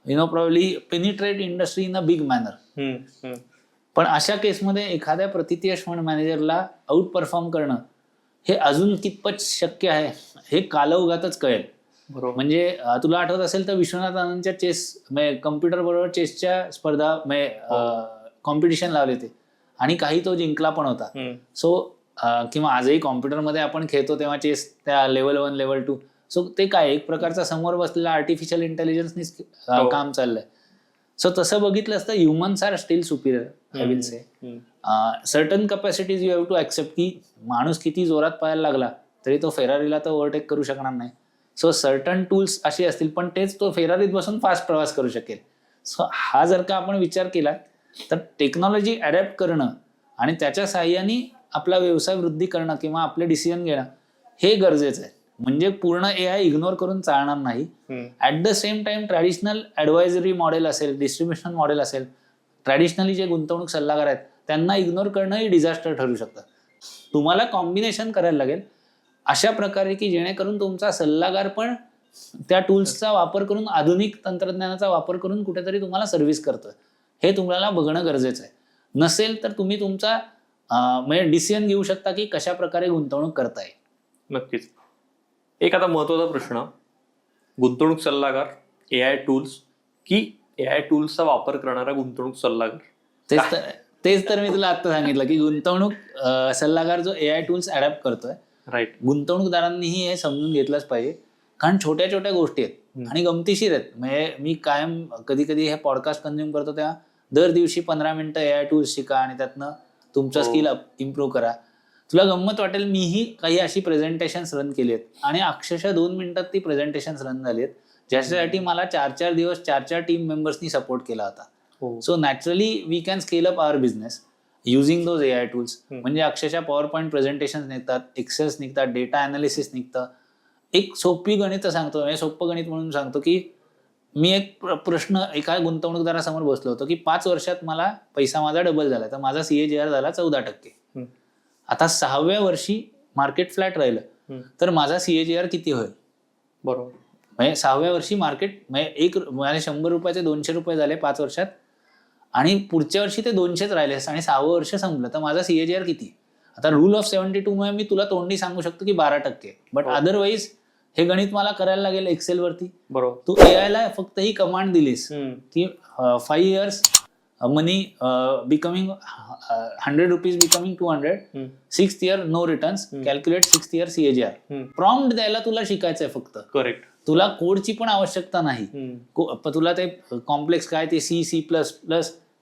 probably penetrate industry in a big manner. पण अशा केसमध्ये एखाद्या प्रतितीय फंड मॅनेजरला आउट परफॉर्म करणं हे अजून कितपत शक्य आहे हे कालौघातच कळेल. म्हणजे तुला आठवत असेल तर विश्वनाथ आनंदच्या चेस कम्प्युटर बरोबर चेसच्या स्पर्धा कॉम्पिटिशन लावले होते आणि काही तो जिंकला पण होता. सो किंवा आजही कॉम्प्युटरमध्ये आपण खेळतो तेव्हा चेस त्या लेवल 1 लेवल 2. सो ते काय एक प्रकारचा समोर बसलेला आर्टिफिशियल इंटेलिजन्सनीच काम चाललंय. सो तसं बघितलं असतं humans are still superior I will say. Certain capacities you have to accept की माणूस किती जोरात पळायला लागला तरी तो फेरारीला तर ओव्हरटेक करू शकणार नाही. सो सर्टन टूल्स अशी असतील पण तेच तो फेरारीत बसून फास्ट प्रवास करू शकेल. सो हा जर का आपण विचार केला तर टेक्नॉलॉजी अडॅप्ट करणं आणि त्याच्या साहाय्याने आपला व्यवसाय वृद्धी करणं किंवा आपले डिसिजन घेणं हे गरजेचं आहे. म्हणजे पूर्ण एआय इग्नोर करून चालणार नाही. At the same time traditional advisory model असेल, डिस्ट्रीब्युशन मॉडेल असेल, ट्रॅडिशनली जे गुंतवणूक सल्लागार आहेत त्यांना इग्नोर करणं ही डिझास्टर ठरू शकतं. तुम्हाला कॉम्बिनेशन करायला लागेल अशा प्रकारे की जेणेकरून तुमचा सल्लागार पण त्या टूल्सचा वापर करून, आधुनिक तंत्रज्ञानाचा वापर करून कुठेतरी तुम्हाला सर्व्हिस करतोय हे तुम्हाला बघणं गरजेचं आहे. नसेल तर तुम्ही तुमचा म्हणजे डिसिजन घेऊ शकता की कशा प्रकारे गुंतवणूक करताय. नक्कीच. एक आता महत्वाचा प्रश्न, गुंतवणूक सल्लागार, एआय टूल्स की एआय टूल्सचा वापर करणारा गुंतवणूक सल्लागार? तेच तर मी तुला आता सांगितलं की गुंतवणूक सल्लागार जो एआय टूल्स अडॅप्ट करतोय, राईट, गुंतवणूकदारांनीही हे समजून घेतलंच पाहिजे. कारण छोट्या छोट्या गोष्टी आहेत आणि गमतीशीर आहेत. म्हणजे मी कायम कधी कधी हे पॉडकास्ट कंझ्युम करतो तेव्हा दर दिवशी 15 मिनिटं एआय टूल्स शिका आणि त्यातनं तुमचं स्किल इम्प्रूव्ह करा. तुला गंमत वाटेल, मीही काही अशी प्रेझेंटेशन्स रन केली आहेत आणि अक्षरशः 2 मिनिटात ती प्रेझेंटेशन्स रन झाली आहेत, ज्याच्यासाठी मला 4-4 दिवस 4-4 टीम मेंबर्सनी सपोर्ट केला होता. So naturally we can scale up our business using those AI tools. म्हणजे अक्षरशः पॉवर पॉईंट प्रेझेंटेशन निघतात, एक्सेल्स निघतात, डेटा अनालिसिस निघतं. एक सोपी गणित सांगतो, सोपं गणित म्हणून सांगतो की मी एक प्रश्न एका गुंतवणूकदारासमोर बसलो होतो की 5 वर्षात मला पैसा माझा डबल झाला, तर माझा CAGR झाला 14%. आता 6व्या वर्षी मार्केट फ्लॅट राहिलं तर माझा CAGR किती होईल? बरोबर. म्हणजे 6व्या वर्षी मार्केट म्हणजे माझे 100 रुपयाचे 200 रुपये झाले 5 वर्षात, आणि पुढच्या वर्षी ते 200च राहिले आणि 6वं वर्ष संपलं, तर माझा CAGR किती? आता रूल ऑफ 72 मुळे मी तुला तोंडी सांगू शकतो की 12%. बट अदरवाईज हे गणित मला करायला लागेल एक्सेल वरती. बरोबर. तू AI ला फक्त ही कमांड दिलीस की 5 years money becoming 100 rupees becoming 200, 6th year no returns, calculate 6th year CAGR. Prompt द्यायला तुला शिकायचंय फक्त. करेक्ट. तुला कोडची पण आवश्यकता नाही. तुला ते कॉम्प्लेक्स काय ते C++,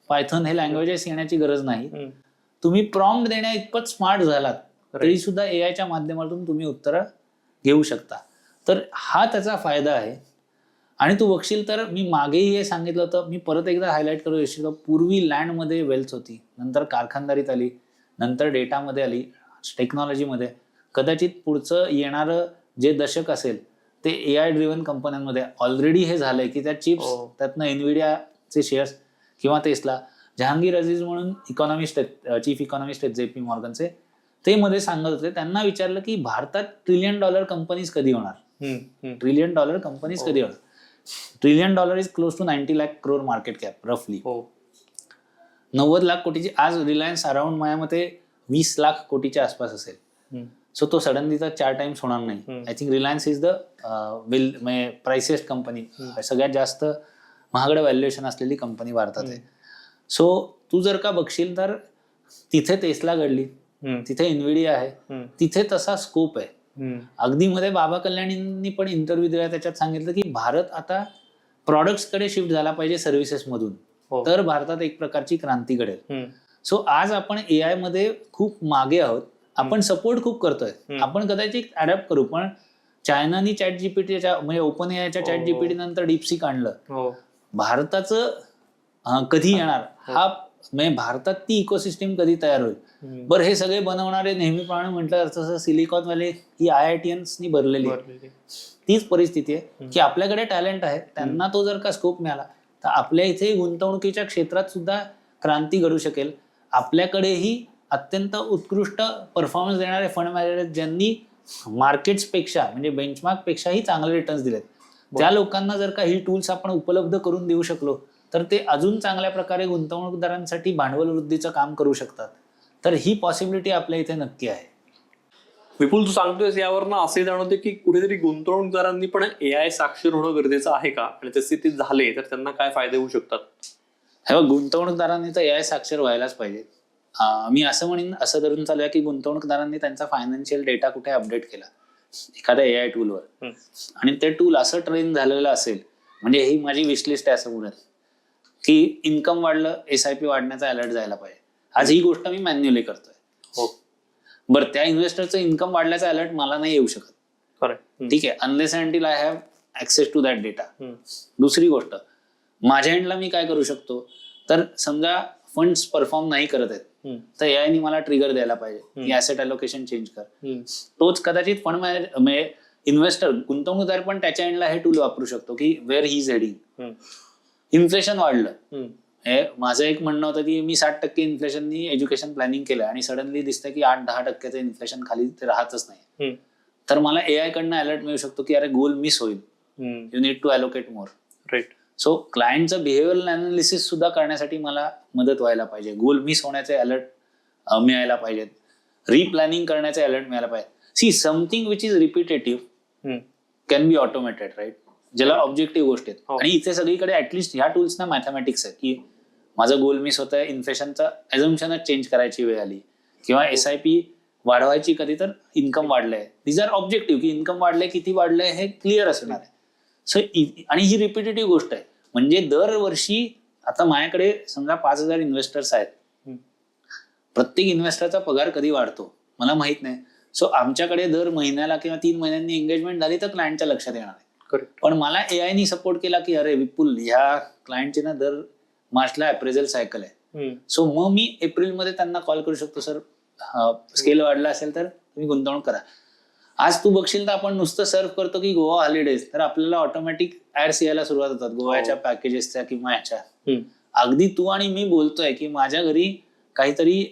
पायथन हे लँग्वेजेस येण्याची गरज नाही. तुम्ही प्रॉम्प्ट देण्या इतपत स्मार्ट झालात तरी सुद्धा AIच्या माध्यमातून तुम्ही उत्तरं घेऊ शकता. तर हा त्याचा फायदा आहे. आणि तू बघशील तर मी मागेही हे सांगितलं होतं, मी परत एकदा हायलाईट करू इच्छितो, पूर्वी लँडमध्ये वेल्थ होती, नंतर कारखानदारीत आली, नंतर डेटामध्ये आली, टेक्नॉलॉजीमध्ये. कदाचित पुढचं येणारं जे दशक असेल ते AI ड्रिव्हन कंपन्यांमध्ये ऑलरेडी हे झालंय की त्या चिप्स, त्यातनं एनव्हिडियाचे शेअर्स किंवा टेस्ला. जहांगीर अजीज म्हणून इकॉनॉमिस्ट आहेत, चीफ इकॉनॉमिस्ट आहेत JP मॉर्गनचे, ते मध्ये सांगत होते, त्यांना विचारलं की भारतात $1 ट्रिलियन कंपनीज कधी होणार? $1 ट्रिलियन कंपनीज कधी होणार? $1 trillion is close to 90 lakh crore market cap रफली. 90 लाख कोटीची. आज रिलायन्स अराउंड माझ्या मते 20 लाख कोटीच्या आसपास असेल. सो तो सडनली तर 4 टाइम्स होणार नाही. I think Reliance is the priciest company, सगळ्यात जास्त महागडं व्हॅल्युएशन असलेली कंपनी भारतात आहे. सो तू जर का बघशील तर तिथे टेस्ला घडली, तिथे एनव्हिडिया आहे, तिथे तसा स्कोप आहे. अगदी मध्ये बाबा कल्याणींनी पण इंटरव्ह्यू दिला, त्याच्यात सांगितलं की भारत आता प्रॉडक्ट्स कडे शिफ्ट झाला पाहिजे सर्व्हिसेस मधून, तर भारतात एक प्रकारची क्रांती घडेल. सो आज आपण AI मध्ये खूप मागे आहोत. आपण सपोर्ट खूप करतोय, आपण कदाचित अडॅप्ट करू, पण चायनानी ChatGPTच्या म्हणजे ओपन AIच्या ChatGPT नंतर डीपसीक आणलं. भारताचं कधी येणार हा, म्हणजे भारतात ती इकोसिस्टीम कधी तयार होईल? बरं, हे सगळे बनवणारे नेहमीप्रमाणे म्हटलं तसं सिलिकॉन वाले ही IITians भरलेली. तीच परिस्थिती आहे की आपल्याकडे टॅलेंट आहे, त्यांना तो जर का स्कोप मिळाला तर आपल्या इथे गुंतवणुकीच्या क्षेत्रात सुद्धा क्रांती घडू शकेल. आपल्याकडेही अत्यंत उत्कृष्ट परफॉर्मन्स देणारे फंड मॅनेजर ज्यांनी मार्केट्स पेक्षा म्हणजे बेंचमार्क पेक्षाही चांगले रिटर्न्स दिलेत, त्या लोकांना जर का ही टूल्स आपण उपलब्ध करून देऊ शकलो तर ते अजून चांगल्या प्रकारे गुंतवणूकदारांसाठी भांडवल वृद्धीचं काम करू शकतात. तर ही पॉसिबिलिटी आपल्या इथे नक्की आहे. विपुल, तू सांगतोयस यावरनं असे जाणवते की कुठेतरी गुंतवणूकदारांनी पण AI साक्षर होणं गरजेचं आहे का, आणि तसे ते झाले तर त्यांना काय फायदे होऊ शकतात? हे बघ, गुंतवणूकदारांनी तर AI साक्षर व्हायलाच पाहिजे. मी असं म्हणेन, असं धरून चालूया की गुंतवणूकदारांनी त्यांचा फायनान्शियल डेटा कुठे अपडेट केला एखाद्या AI टूलवर, आणि ते टूल असं ट्रेन झालेलं असेल, म्हणजे ही माझी विशलिस्ट आहे असं म्हणत की इन्कम वाढलं, SIP वाढण्याचा अलर्ट जायला पाहिजे. आज ही गोष्ट मी मॅन्युअली करतोय. बरं, त्या इन्व्हेस्टरचं इन्कम वाढल्याचा अलर्ट मला नाही येऊ शकत. ठीक आहे, unless until I have access to that data. दुसरी गोष्ट, माझ्या एंडला मी काय करू शकतो, तर समजा फंड्स परफॉर्म नाही करत आहेत तर AI मला ट्रिगर द्यायला पाहिजे की ऍसेट अलोकेशन चेंज कर. तोच कदाचित फंड मॅनेजर इन्व्हेस्टर गुंतवणूकदार पण त्याच्या एंडला हे टूल वापरू शकतो की where he is heading. Inflation वाढलं, माझं एक म्हणणं होतं की मी 60% इन्फ्लेशननी एज्युकेशन प्लॅनिंग केलं आणि सडनली दिसतं की 8-10% इन्फ्लेशन खाली ते राहतच नाही, तर मला AI कडनं अलर्ट मिळू शकतो की अरे गोल मिस होईल, you need to allocate more. Right. So क्लायंटचं बिहेवियरल अनालिसिस सुद्धा करण्यासाठी मला मदत व्हायला पाहिजे. गोल मिस होण्याचे अलर्ट मिळायला पाहिजेत, रिप्लॅनिंग करण्याचे अलर्ट मिळायला पाहिजे. See, something which is repetitive can be automated, right, ज्याला ऑब्जेक्टिव्ह गोष्टी आहेत. आणि इथे सगळीकडे ऍटलिस्ट ह्या टूल्सना मॅथमॅटिक्स आहे की माझं गोल मिस होत आहे, इन्फ्लेशनचा ॲझम्पशनच चेंज करायची वेळ आली, किंवा SIP वाढवायची कधी तर इन्कम वाढलंय. दीज आर ऑब्जेक्टिव्ह की इन्कम वाढलंय, किती वाढलंय हे क्लिअर असणार आहे. सो आणि ही रिपिटेटिव्ह गोष्ट आहे, म्हणजे दरवर्षी आता माझ्याकडे समजा 5,000 इन्व्हेस्टर्स आहेत, प्रत्येक इन्व्हेस्टरचा पगार कधी वाढतो मला माहित नाही. सो आमच्याकडे दर महिन्याला किंवा 3 महिन्यांनी एंगेजमेंट झाली तर क्लायंटच्या लक्षात येणार आहे. पण मला AI सपोर्ट केला की अरे विपुल, ह्या क्लायंटची ना दर मार्चला अप्रेझल सायकल आहे, सो मग मी एप्रिलमध्ये त्यांना कॉल करू शकतो, सर स्केल वाढला असेल तर तुम्ही गुंतवणूक करा. आज तू बघशील तर आपण नुसतं सर्व करतो की गोवा हॉलिडेज, तर आपल्याला ऑटोमॅटिक ऍड्स यायला सुरुवात होतात गोव्याच्या पॅकेजेसच्या किंवा ह्याच्या. अगदी तू आणि मी बोलतोय की माझ्या घरी काहीतरी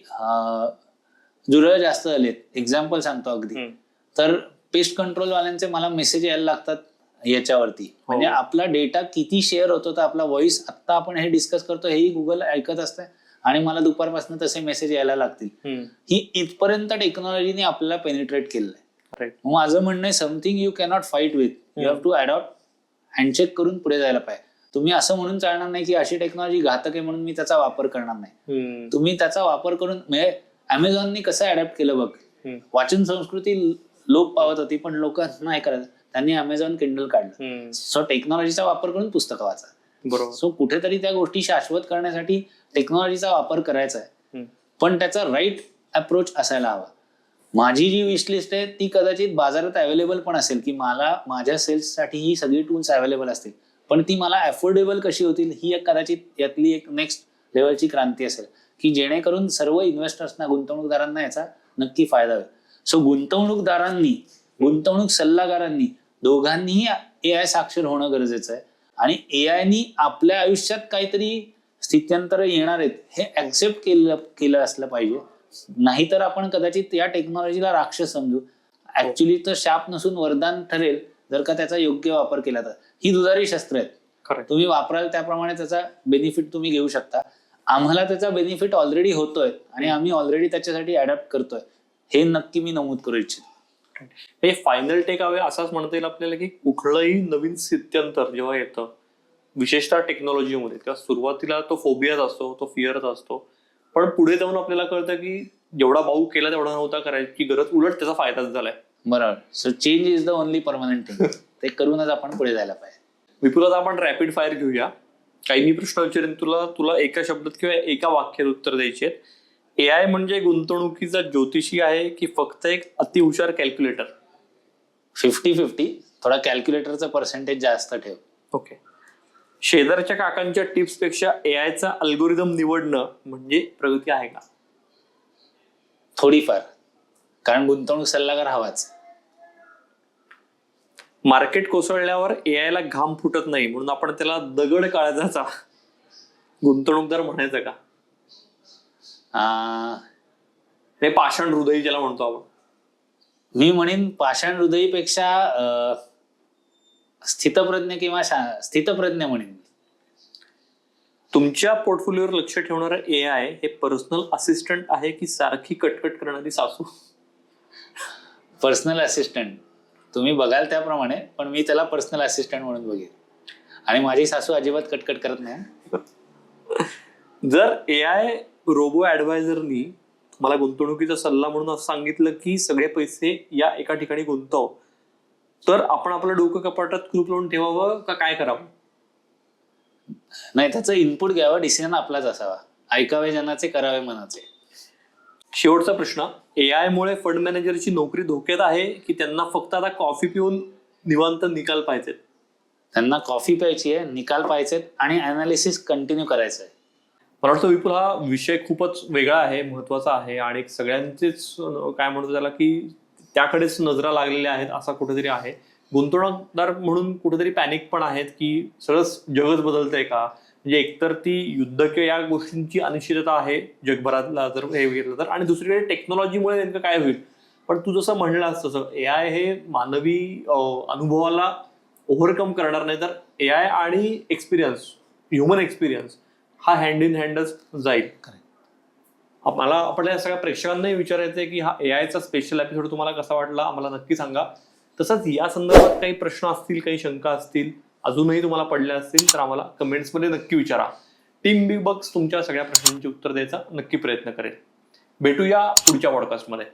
जुरळ जास्त आलेत, एक्झाम्पल सांगतो अगदी, तर पेस्ट कंट्रोल वाल्यांचे मला मेसेज यायला लागतात याच्यावरती. म्हणजे आपला डेटा किती शेअर होतो, तर आपला व्हॉइस आता आपण हे डिस्कस करतो हेही गुगल ऐकत असतंय आणि मला दुपारपासून तसे मेसेज यायला लागतील. ही इथपर्यंत टेक्नॉलॉजीने आपल्याला पेनिट्रेट केलंय. माझं म्हणणं आहे something you cannot fight with, you have to adopt, handshake करून पुढे जायला पाहिजे. तुम्ही असं म्हणून चालणार नाही की अशी टेक्नॉलॉजी घातक आहे म्हणून मी त्याचा वापर करणार नाही. तुम्ही त्याचा वापर करून, म्हणजे अमेझॉननी कसं अडॅप्ट केलं बघ. वाचन संस्कृती लोप पावत होती पण लोक नाही करत, त्यांनी अमेझॉन किंडल काढलं. सो टेक्नॉलॉजीचा वापर करून पुस्तकं वाचा. बरोबर. सो कुठेतरी त्या गोष्टी शाश्वत करण्यासाठी टेक्नॉलॉजीचा वापर करायचा आहे, पण त्याचा राईट अप्रोच असायला हवा. माझी जी विश लिस्ट आहे ती कदाचित बाजारात अवेलेबल पण असेल, की मला माझ्या सेल्ससाठी ही सगळी टूल्स अवेलेबल असतील, पण ती मला अफोर्डेबल कशी होतील ही एक कदाचित यातली एक नेक्स्ट लेवलची क्रांती असेल, की जेणेकरून सर्व इन्व्हेस्टर्सना, गुंतवणूकदारांना याचा नक्की फायदा होईल. सो गुंतवणूकदारांनी, गुंतवणूक सल्लागारांनी दोघांनीही AI साक्षर होणं गरजेचं आहे. आणि एआयनी आपल्या आयुष्यात काहीतरी स्थित्यंतर येणार आहेत हे ऍक्सेप्ट केलं असलं पाहिजे. नाहीतर आपण कदाचित या टेक्नॉलॉजीला राक्षस समजू. ऍक्च्युली तर शाप नसून वरदान ठरेल जर का त्याचा योग्य वापर केला तर. ही दुधारी शस्त्र आहेत, तुम्ही वापराल त्याप्रमाणे त्याचा बेनिफिट तुम्ही घेऊ शकता. आम्हाला त्याचा बेनिफिट ऑलरेडी होतोय आणि आम्ही ऑलरेडी त्याच्यासाठी अडॅप्ट करतोय, हे नक्की मी नमूद करू इच्छितो. हे फायनल टेक अवे असाच म्हणता येईल आपल्याला की कुठलंही नवीन स्थित्यंतर जेव्हा येतं, विशेषतः टेक्नॉलॉजीमध्ये, तेव्हा सुरुवातीला तो फोबियाच असतो, तो फिअरच असतो, पण पुढे जाऊन आपल्याला कळतं की जेवढा भाऊ केला तेवढा नव्हता करायची गरज, उलट त्याचा फायदाच झालाय. बरोबर. So change is the only permanent thing. ते करूनच आपण पुढे जायला पाहिजे. विपुल, आता आपण रॅपिड फायर घेऊया. काही मी प्रश्न विचारेन तुला एका शब्दात किंवा एका वाक्यात उत्तर द्यायचे. AI म्हणजे गुंतवणुकीचा ज्योतिषी आहे की फक्त एक अतिहुशार कॅल्क्युलेटर? 50-50. थोडा कॅल्क्युलेटरचा पर्सेंटेज जास्त ठेव. ओके. शेजारच्या काकांच्या टिप्स पेक्षा AIचा अल्गोरिदम निवडणं म्हणजे प्रगती आहे का? थोडीफार, कारण गुंतवणूक सल्लागार हवाच. मार्केट कोसळल्यावर AIला घाम फुटत नाही म्हणून आपण त्याला दगड काळजाचा गुंतवणूकदार म्हणायचं का? हे पाषाण हृदयी ज्याला म्हणतो आपण. मी म्हणेन पाषाण हृदयीपेक्षा स्थितप्रज्ञ किंवा स्थितप्रज्ञ म्हणेन. तुमच्या पोर्टफोलिओवर लक्ष ठेवणारा AI हे पर्सनल असिस्टंट आहे की सारखी कटकट करणारी सासू? Personal assistant. तुम्ही बघाल त्याप्रमाणे, पण मी त्याला पर्सनल असिस्टंट म्हणून बघेन. आणि माझी सासू अजिबात कटकट करत नाही. जर AI रोबो ऍडवायझरनी मला गुंतवणुकीचा सल्ला म्हणून असं सांगितलं की सगळे पैसे या एका ठिकाणी गुंतव, तर आपण आपलं डोकं कपाटात कुलूप लावून ठेवावं का काय करावं? नाही, त्याचं इनपुट घ्यावं, डिसिजन आपलाच असावा. ऐकावे जनाचे, करावे मनाचे. शेवटचा प्रश्न. AI मुळे फंड मॅनेजरची नोकरी धोक्यात आहे की त्यांना फक्त आता कॉफी पिऊन निवांत निकाल पाहिजेत? त्यांना कॉफी प्यायची आहे, निकाल पाहायचेत आणि अनालिसिस कंटिन्यू करायचं आहे. मला वाटतं विपुल, हा विषय खूपच वेगळा आहे, महत्वाचा आहे आणि सगळ्यांचेच काय म्हणतो त्याला की त्याकडेच नजरा लागलेल्या आहेत असा कुठेतरी आहे. गुंतवणूकदार म्हणून कुठेतरी पॅनिक पण आहेत की सगळंच जगच बदलतंय का. म्हणजे एकतर ती युद्ध किंवा या गोष्टींची अनिश्चितता आहे जगभरातला जर हे घेतलं तर, आणि दुसरीकडे टेक्नॉलॉजीमुळे नेमकं काय होईल. पण तू जसं म्हणलास तसं AI हे मानवी अनुभवाला ओव्हरकम करणार नाही, तर AI आणि एक्सपिरियन्स, ह्युमन एक्सपिरियन्स हा हँड इन हँडच जाईल. मला आपल्या सगळ्या प्रेक्षकांनाही विचारायचं आहे की हा AIचा स्पेशल एपिसोड तुम्हाला कसा वाटला, आम्हाला नक्की सांगा. तसंच या संदर्भात काही प्रश्न असतील, काही शंका असतील, अजूनही तुम्हाला पडल्या असतील तर आम्हाला कमेंट्समध्ये नक्की विचारा. टीम बिग बग्स तुमच्या सगळ्या प्रश्नांची उत्तर द्यायचा नक्की प्रयत्न करेल. भेटूया पुढच्या पॉडकास्टमध्ये.